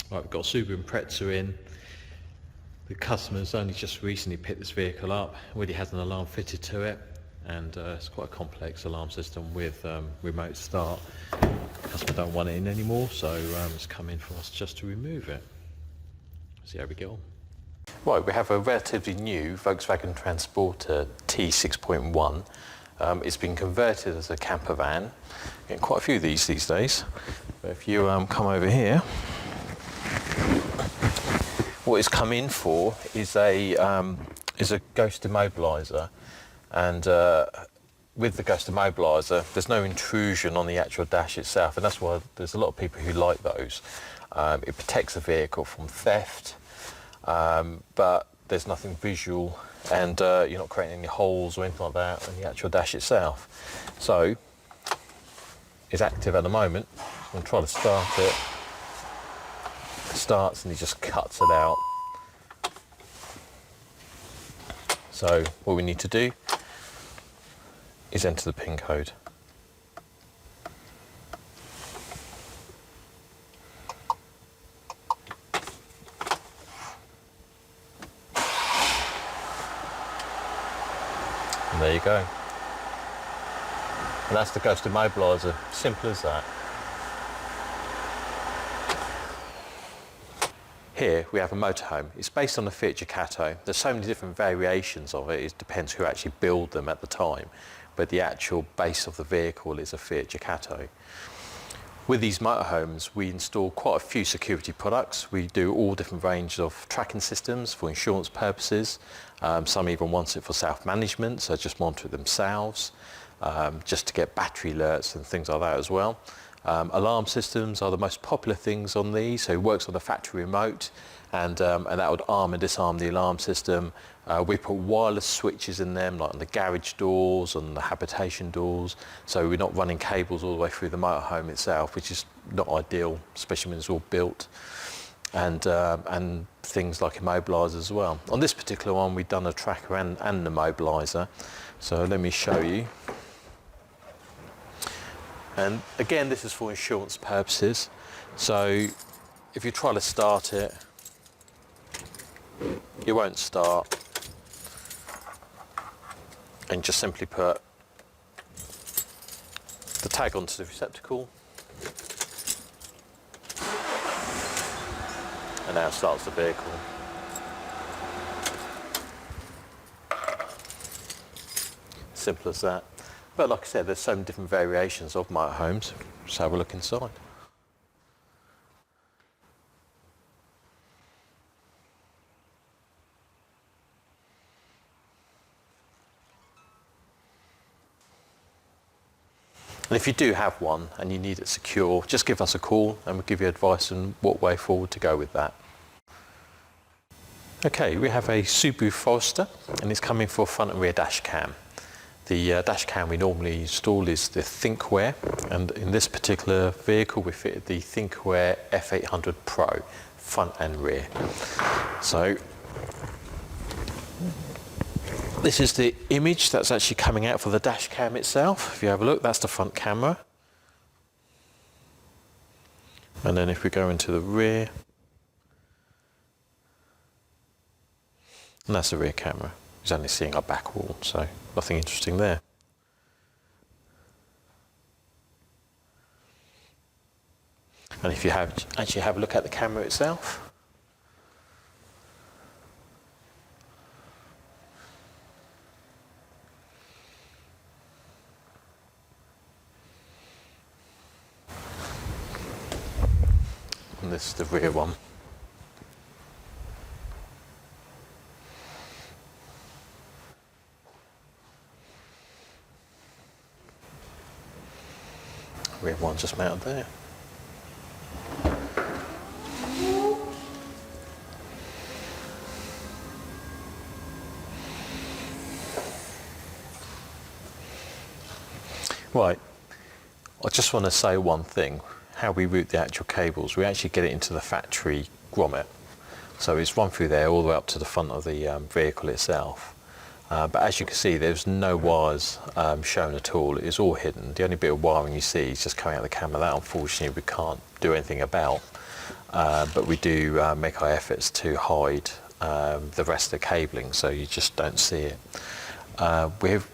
Right, we've got Subaru Impreza in. The customer's only just recently picked this vehicle up, already has an alarm fitted to it, and it's quite a complex alarm system with remote start. The customer don't want it in anymore, so it's come in for us just to remove it. See how we get on. Right, we have a relatively new Volkswagen Transporter T6.1. It's been converted as a camper van. Getting quite a few of these days. But if you come over here, what it's come in for is a ghost immobilizer, and with the ghost immobilizer, there's no intrusion on the actual dash itself, and that's why there's a lot of people who like those. It protects the vehicle from theft, but there's nothing visual, and you're not creating any holes or anything like that on the actual dash itself. So it's active at the moment. I'm going to try to start it. It starts and it just cuts it out. So what we need to do is enter the PIN code. And there you go. And that's the ghost immobilizer. Simple as that. Here we have a motorhome. It's based on the Fiat Ducato. There's so many different variations of it. It depends who actually build them at the time. But the actual base of the vehicle is a Fiat Ducato. With these motorhomes, we install quite a few security products. We do all different ranges of tracking systems for insurance purposes. Some even want it for self-management, so just monitor it themselves, just to get battery alerts and things like that as well. Alarm systems are the most popular things on these, so it works on the factory remote, and that would arm and disarm the alarm system. We put wireless switches in them, like on the garage doors, on the habitation doors, so we're not running cables all the way through the motorhome itself, which is not ideal, especially when it's all built, and things like immobilisers as well. On this particular one, we've done a tracker and an immobiliser, so let me show you. And again, this is for insurance purposes. So if you try to start it, it won't start. And just simply put the tag onto the receptacle. And now it starts the vehicle. Simple as that. But like I said, there's so many different variations of motorhomes. Let's have a look inside. And if you do have one and you need it secure, just give us a call and we'll give you advice on what way forward to go with that. Okay, we have a Subaru Forester, and it's coming for front and rear dash cam. The dash cam we normally install is the Thinkware, and in this particular vehicle we fitted the Thinkware F800 Pro, front and rear. So this is the image that's actually coming out for the dash cam itself. If you have a look, that's the front camera. And then if we go into the rear, and that's the rear camera. It's only seeing our back wall, so nothing interesting there. And if you actually have a look at the camera itself, and this is the rear one. Rear one just mounted there. Right, I just want to say one thing. How we route the actual cables, we actually get it into the factory grommet. So it's run through there all the way up to the front of the vehicle itself. But as you can see, there's no wires shown at all. It's all hidden. The only bit of wiring you see is just coming out of the camera. That unfortunately we can't do anything about. but we do make our efforts to hide the rest of the cabling, so you just don't see it.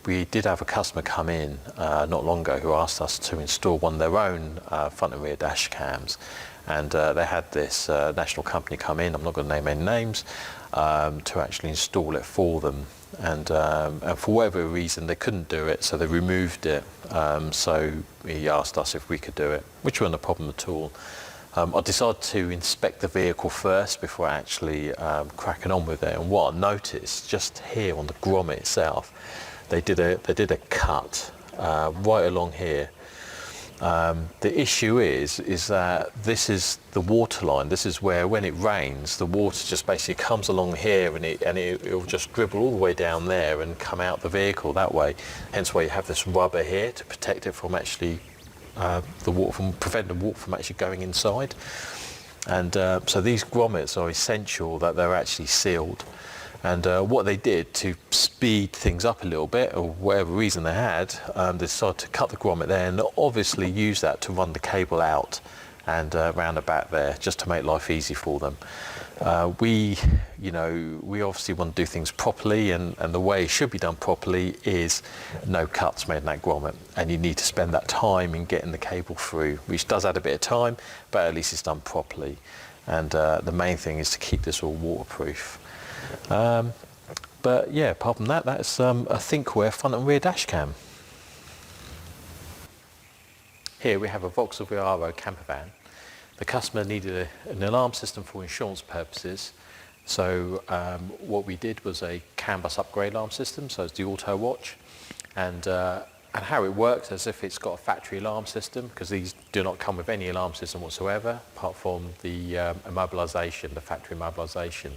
We did have a customer come in not long ago who asked us to install one of their own front and rear dash cams, and they had this national company come in, I'm not going to name any names, to actually install it for them, and for whatever reason they couldn't do it, so they removed it. So he asked us if we could do it, which wasn't a problem at all. I decided to inspect the vehicle first before actually cracking on with it, and what I noticed just here on the grommet itself, they did a cut right along here. The issue is that this is the water line. This is where, when it rains, the water just basically comes along here, and it'll just dribble all the way down there and come out the vehicle that way. Hence why you have this rubber here to protect it from actually prevent the water from actually going inside. And so these grommets are essential that they're actually sealed. And what they did to speed things up a little bit, or whatever reason they had, they decided to cut the grommet there and obviously use that to run the cable out and round the back there, just to make life easy for them. We obviously want to do things properly, and the way it should be done properly is no cuts made in that grommet, and you need to spend that time in getting the cable through, which does add a bit of time, but at least it's done properly. And the main thing is to keep this all waterproof. But yeah, apart from that, that's a Thinkware front and rear dash cam. Here we have a Vauxhall camper van. The customer needed an alarm system for insurance purposes, so what we did was a CAN bus upgrade alarm system, so it's the auto watch, and how it works as if it's got a factory alarm system, because these do not come with any alarm system whatsoever apart from the immobilisation, the factory immobilisation.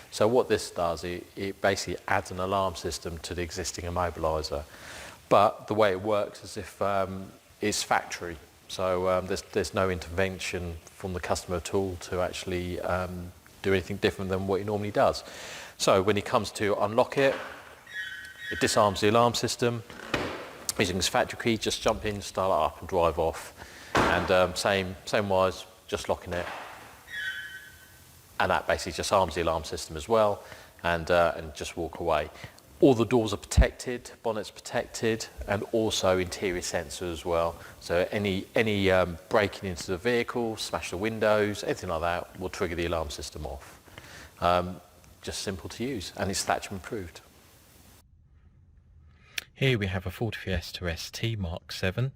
So what this does, it basically adds an alarm system to the existing immobiliser, but the way it works is if it's factory. So there's no intervention from the customer at all to actually do anything different than what he normally does. So when he comes to unlock it, it disarms the alarm system. Using his factory key, just jump in, start it up and drive off. And same wise, just locking it. And that basically just arms the alarm system as well, and just walk away. All the doors are protected, bonnet's protected, and also interior sensor as well. So any breaking into the vehicle, smash the windows, anything like that will trigger the alarm system off. Just simple to use, and it's Thatcham approved. Here we have a Ford Fiesta ST Mk7,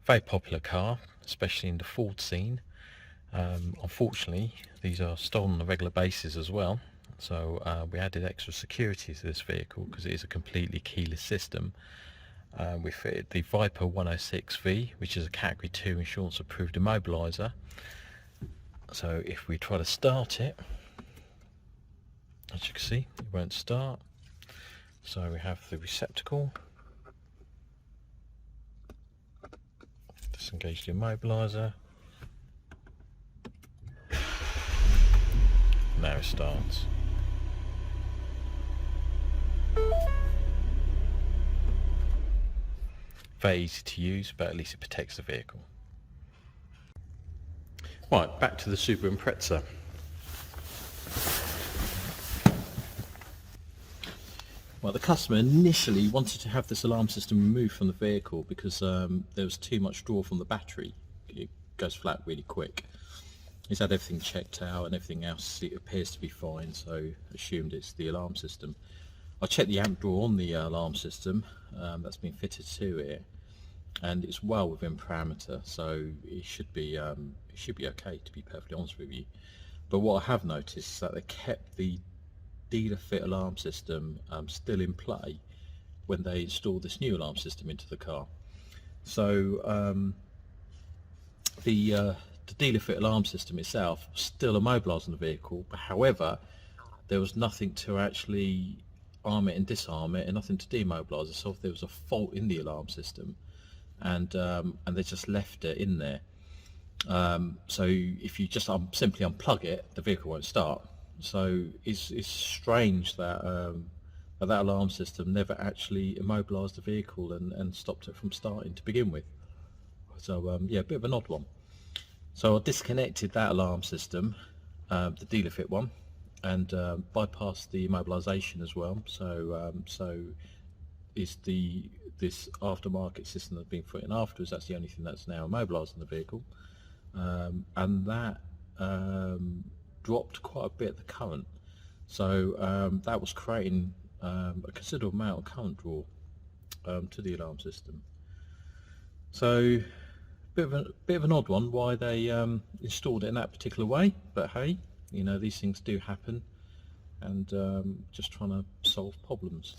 very popular car, especially in the Ford scene. Unfortunately, these are stolen on a regular basis as well. So we added extra security to this vehicle because it is a completely keyless system. We fitted the Viper 106V, which is a Category 2 insurance approved immobiliser. So if we try to start it, as you can see, it won't start. So we have the receptacle. Disengage the immobiliser. Now it starts. Very easy to use, but at least it protects the vehicle. Right, back to the Subaru Impreza. Well, the customer initially wanted to have this alarm system removed from the vehicle because there was too much draw from the battery. It goes flat really quick. He's had everything checked out and everything else, it appears to be fine, so assumed it's the alarm system. I checked the amp draw on the alarm system that's been fitted to it, and it's well within parameter, so it should be okay, to be perfectly honest with you. But what I have noticed is that they kept the dealer fit alarm system still in play when they installed this new alarm system into the car. So the dealer fit alarm system itself was still immobilising the vehicle, but however there was nothing to actually arm it and disarm it, and nothing to demobilise it. So if there was a fault in the alarm system, and they just left it in there. So if you just simply unplug it, the vehicle won't start. So it's strange that that alarm system never actually immobilised the vehicle and stopped it from starting to begin with. So yeah, a bit of an odd one. So I disconnected that alarm system, the dealer fit one, and bypassed the immobilisation as well. So is this aftermarket system that's been put in afterwards, that's the only thing that's now immobilising the vehicle, and that dropped quite a bit of the current. So that was creating a considerable amount of current draw to the alarm system. So bit of an odd one why they installed it in that particular way, but hey, you know, these things do happen, and just trying to solve problems.